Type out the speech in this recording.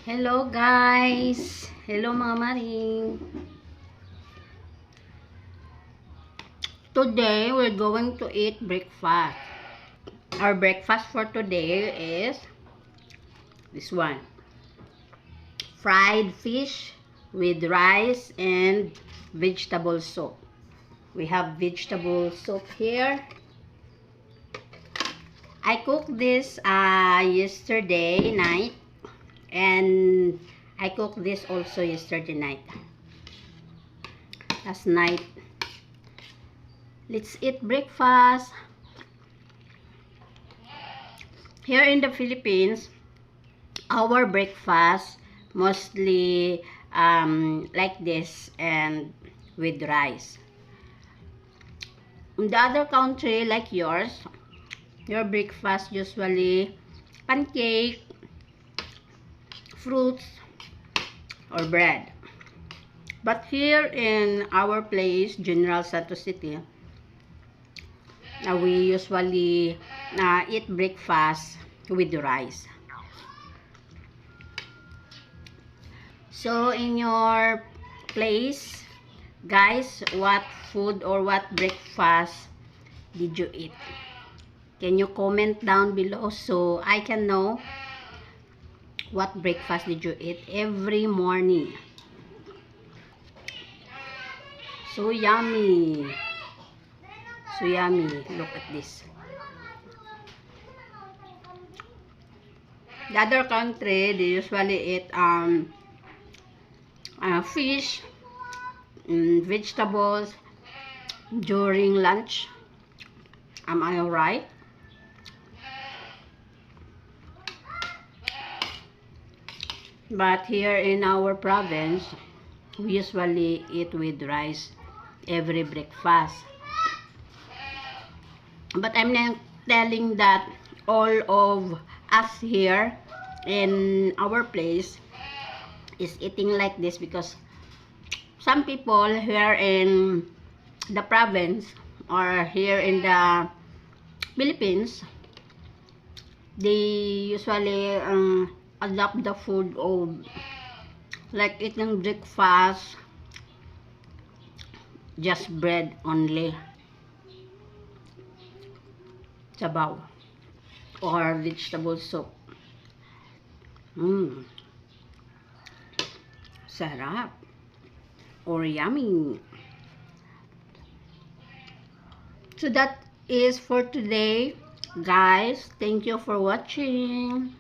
Hello guys! Hello mga maring! Today, we're going to eat breakfast. Our breakfast for today is this one. Fried fish with rice and vegetable soup. We have vegetable soup here. I cooked this yesterday night. And I cooked this also yesterday night. Last night. Let's eat breakfast. Here in the Philippines, our breakfast mostly like this and with rice. In the other country like yours, your breakfast usually pancake, fruits, or bread. But here in our place, General Santos City, we usually eat breakfast with rice. So in your place, guys, what food or what breakfast did you eat? Can you comment down below so I can know what breakfast did you eat every morning? So yummy. So yummy. Look at this. The other country, they usually eat fish, vegetables during lunch. Am I alright? But here in our province, we usually eat with rice every breakfast. But I'm not telling that all of us here in our place is eating like this, because some people here in the province or here in the Philippines, they usually adopt the food of like eating breakfast just bread only, sabaw or vegetable soup. Sarap or yummy. So that is for today, guys. Thank you for watching.